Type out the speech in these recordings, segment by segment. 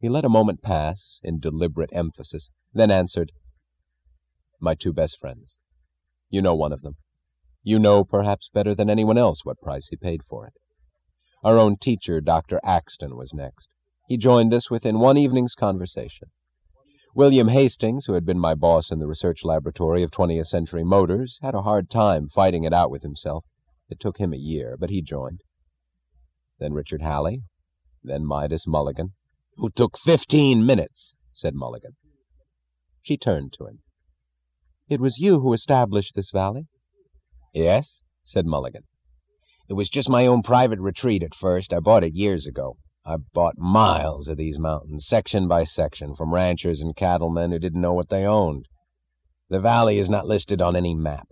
He let a moment pass in deliberate emphasis, then answered, "My two best friends. You know one of them. You know, perhaps better than anyone else, what price he paid for it. Our own teacher, Dr. Axton, was next. He joined us within one evening's conversation. William Hastings, who had been my boss in the research laboratory of 20th Century Motors, had a hard time fighting it out with himself. It took him a year, but he joined. Then Richard Halley, then Midas Mulligan, who took 15 minutes, said Mulligan. She turned to him. "It was you who established this valley?" "Yes," said Mulligan. "It was just my own private retreat at first. I bought it years ago. I bought miles of these mountains, section by section, from ranchers and cattlemen who didn't know what they owned. The valley is not listed on any map.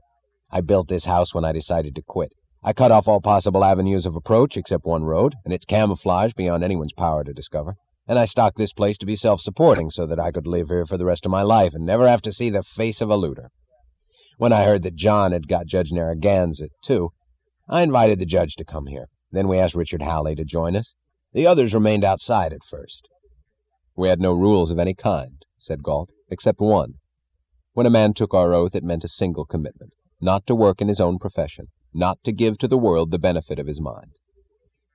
I built this house when I decided to quit. I cut off all possible avenues of approach except one road, and it's camouflaged beyond anyone's power to discover. And I stocked this place to be self-supporting so that I could live here for the rest of my life and never have to see the face of a looter. When I heard that John had got Judge Narragansett, too, I invited the judge to come here. Then we asked Richard Halley to join us. The others remained outside at first." "We had no rules of any kind," said Galt, "except one. When a man took our oath, it meant a single commitment, not to work in his own profession, not to give to the world the benefit of his mind.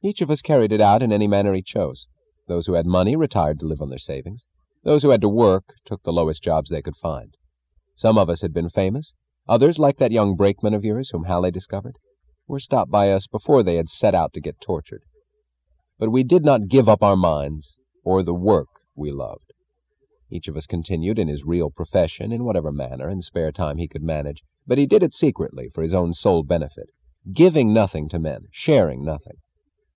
Each of us carried it out in any manner he chose. Those who had money retired to live on their savings. Those who had to work took the lowest jobs they could find. Some of us had been famous. Others, like that young brakeman of yours whom Halley discovered, were stopped by us before they had set out to get tortured. But we did not give up our minds or the work we loved. Each of us continued in his real profession in whatever manner and spare time he could manage, but he did it secretly for his own sole benefit, giving nothing to men, sharing nothing.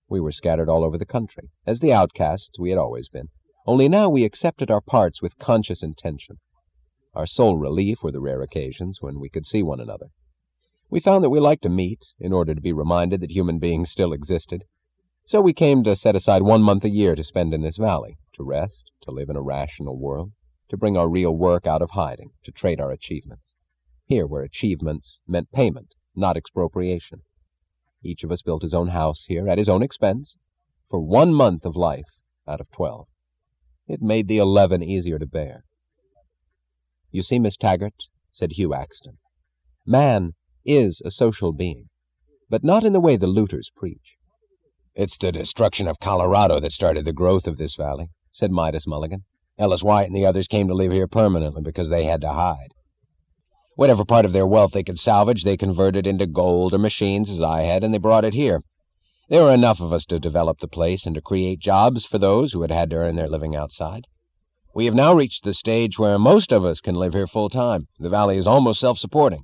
We were scattered all over the country, as the outcasts we had always been, only now we accepted our parts with conscious intention. Our sole relief were the rare occasions when we could see one another. We found that we liked to meet in order to be reminded that human beings still existed. So we came to set aside 1 month a year to spend in this valley, to rest, to live in a rational world, to bring our real work out of hiding, to trade our achievements. Here, where achievements meant payment, not expropriation. Each of us built his own house here at his own expense for 1 month of life out of 12. It made the 11 easier to bear. "You see, Miss Taggart," said Hugh Axton, "man is a social being, but not in the way the looters preach." "It's the destruction of Colorado that started the growth of this valley," said Midas Mulligan. "Ellis White and the others came to live here permanently because they had to hide. Whatever part of their wealth they could salvage, they converted into gold or machines, as I had, and they brought it here. There were enough of us to develop the place and to create jobs for those who had to earn their living outside. We have now reached the stage where most of us can live here full-time. The valley is almost self-supporting.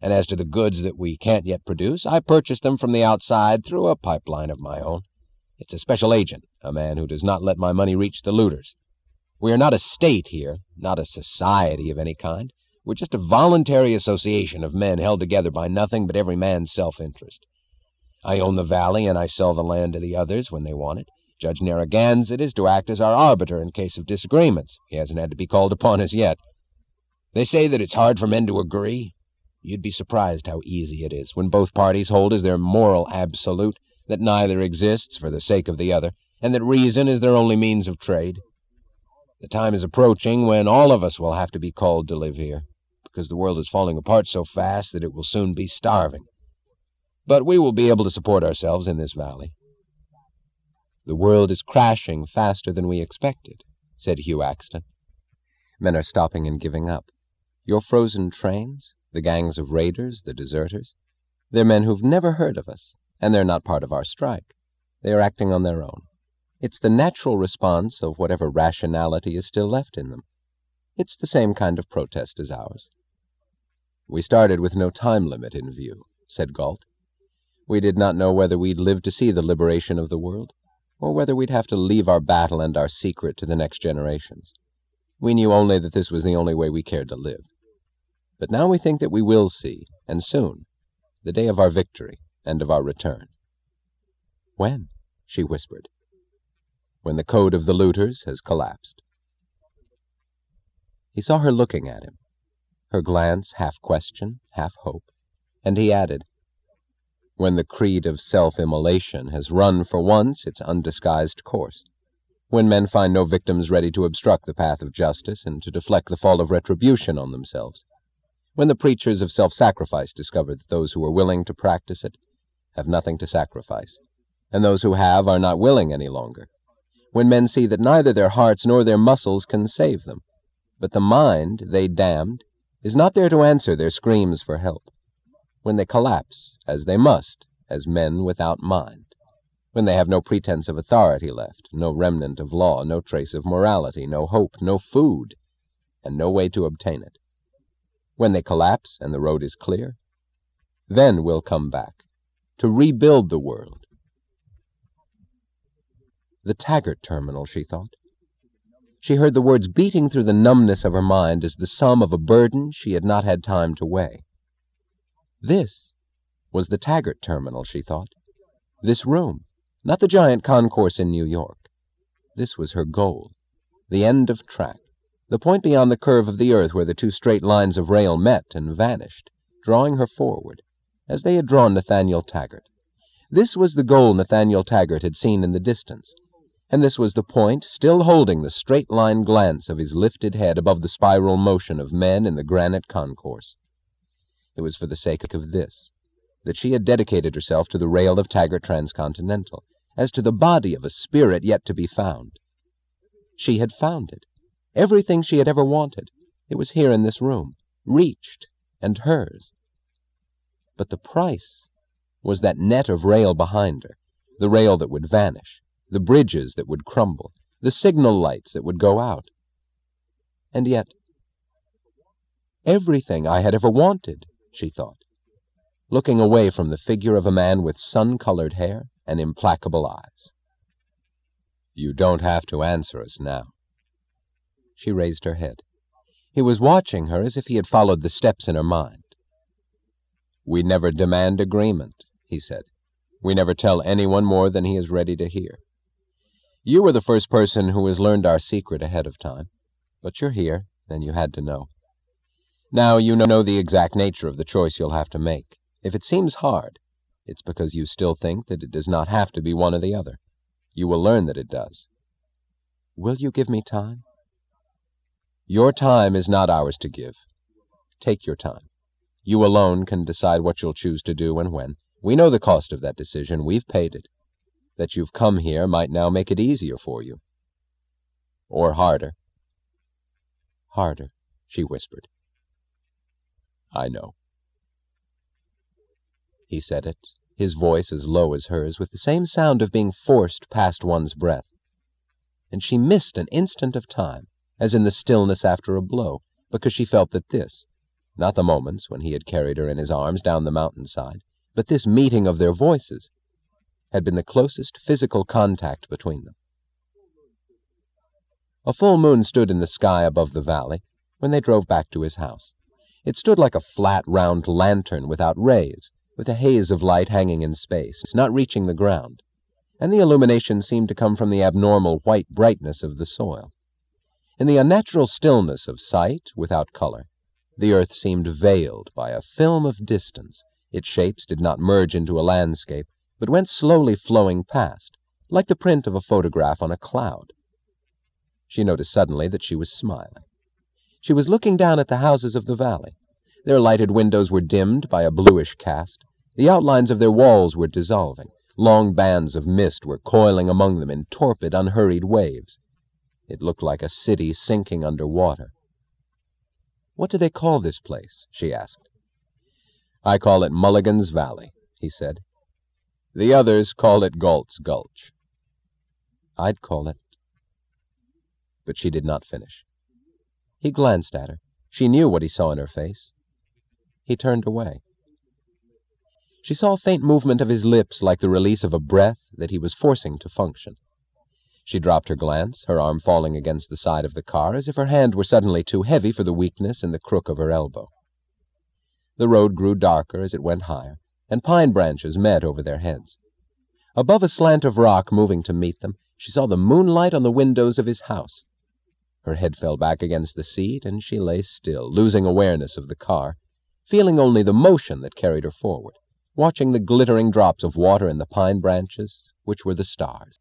And as to the goods that we can't yet produce, I purchase them from the outside through a pipeline of my own. It's a special agent, a man who does not let my money reach the looters. We are not a state here, not a society of any kind. We're just a voluntary association of men held together by nothing but every man's self-interest. I own the valley, and I sell the land to the others when they want it. Judge Narragansett is to act as our arbiter in case of disagreements. He hasn't had to be called upon as yet. They say that it's hard for men to agree. You'd be surprised how easy it is when both parties hold as their moral absolute that neither exists for the sake of the other, and that reason is their only means of trade. The time is approaching when all of us will have to be called to live here, because the world is falling apart so fast that it will soon be starving. But we will be able to support ourselves in this valley." "The world is crashing faster than we expected," said Hugh Axton. "Men are stopping and giving up. Your frozen trains, the gangs of raiders, the deserters, they're men who've never heard of us, and they're not part of our strike. They are acting on their own. It's the natural response of whatever rationality is still left in them. It's the same kind of protest as ours." "We started with no time limit in view," said Galt. "We did not know whether we'd live to see the liberation of the world, or whether we'd have to leave our battle and our secret to the next generations. We knew only that this was the only way we cared to live. But now we think that we will see, and soon, the day of our victory and of our return." "When?" she whispered. "When the code of the looters has collapsed." He saw her looking at him, her glance half question, half hope, and he added, "When the creed of self-immolation has run for once its undisguised course." when men find no victims ready to obstruct the path of justice and to deflect the fall of retribution on themselves, when the preachers of self-sacrifice discover that those who are willing to practice it have nothing to sacrifice, and those who have are not willing any longer, when men see that neither their hearts nor their muscles can save them, but the mind they damned is not there to answer their screams for help, when they collapse, as they must, as men without mind, when they have no pretense of authority left, no remnant of law, no trace of morality, no hope, no food, and no way to obtain it. When they collapse and the road is clear, then we'll come back to rebuild the world. The Taggart Terminal, she thought. She heard the words beating through the numbness of her mind as the sum of a burden she had not had time to weigh. This was the Taggart Terminal, she thought. This room, not the giant concourse in New York. This was her goal, the end of track, the point beyond the curve of the earth where the two straight lines of rail met and vanished, drawing her forward, as they had drawn Nathaniel Taggart. This was the goal Nathaniel Taggart had seen in the distance, and this was the point still holding the straight-line glance of his lifted head above the spiral motion of men in the granite concourse. It was for the sake of this that she had dedicated herself to the rail of Taggart Transcontinental, as to the body of a spirit yet to be found. She had found it. Everything she had ever wanted. It was here in this room, reached, and hers. But the price was that net of rail behind her, the rail that would vanish, the bridges that would crumble, the signal lights that would go out. And yet, everything I had ever wanted, she thought, looking away from the figure of a man with sun-colored hair and implacable eyes. You don't have to answer us now. She raised her head. He was watching her as if he had followed the steps in her mind. We never demand agreement, he said. We never tell anyone more than he is ready to hear. You were the first person who has learned our secret ahead of time, but you're here, and you had to know. Now you know the exact nature of the choice you'll have to make. If it seems hard, it's because you still think that it does not have to be one or the other. You will learn that it does. Will you give me time? Your time is not ours to give. Take your time. You alone can decide what you'll choose to do and when. We know the cost of that decision. We've paid it. That you've come here might now make it easier for you. Or harder. Harder, she whispered. I know. He said it, his voice as low as hers, with the same sound of being forced past one's breath. And she missed an instant of time, as in the stillness after a blow, because she felt that this, not the moments when he had carried her in his arms down the mountainside, but this meeting of their voices, had been the closest physical contact between them. A full moon stood in the sky above the valley when they drove back to his house. It stood like a flat, round lantern without rays, with a haze of light hanging in space, not reaching the ground, and the illumination seemed to come from the abnormal white brightness of the soil. In the unnatural stillness of sight, without color, the earth seemed veiled by a film of distance. Its shapes did not merge into a landscape, but went slowly flowing past, like the print of a photograph on a cloud. She noticed suddenly that she was smiling. She was looking down at the houses of the valley. Their lighted windows were dimmed by a bluish cast. The outlines of their walls were dissolving. Long bands of mist were coiling among them in torpid, unhurried waves. It looked like a city sinking under water. What do they call this place? She asked. I call it Mulligan's Valley, he said. The others call it Galt's Gulch. I'd call it... But she did not finish. He glanced at her. She knew what he saw in her face. He turned away. She saw a faint movement of his lips like the release of a breath that he was forcing to function. She dropped her glance, her arm falling against the side of the car, as if her hand were suddenly too heavy for the weakness in the crook of her elbow. The road grew darker as it went higher, and pine branches met over their heads. Above a slant of rock moving to meet them, she saw the moonlight on the windows of his house. Her head fell back against the seat, and she lay still, losing awareness of the car, feeling only the motion that carried her forward, watching the glittering drops of water in the pine branches, which were the stars.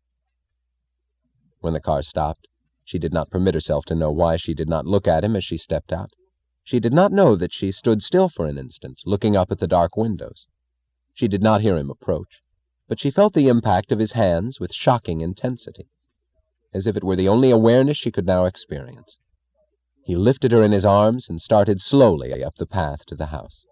When the car stopped, she did not permit herself to know why she did not look at him as she stepped out. She did not know that she stood still for an instant, looking up at the dark windows. She did not hear him approach, but she felt the impact of his hands with shocking intensity, as if it were the only awareness she could now experience. He lifted her in his arms and started slowly up the path to the house.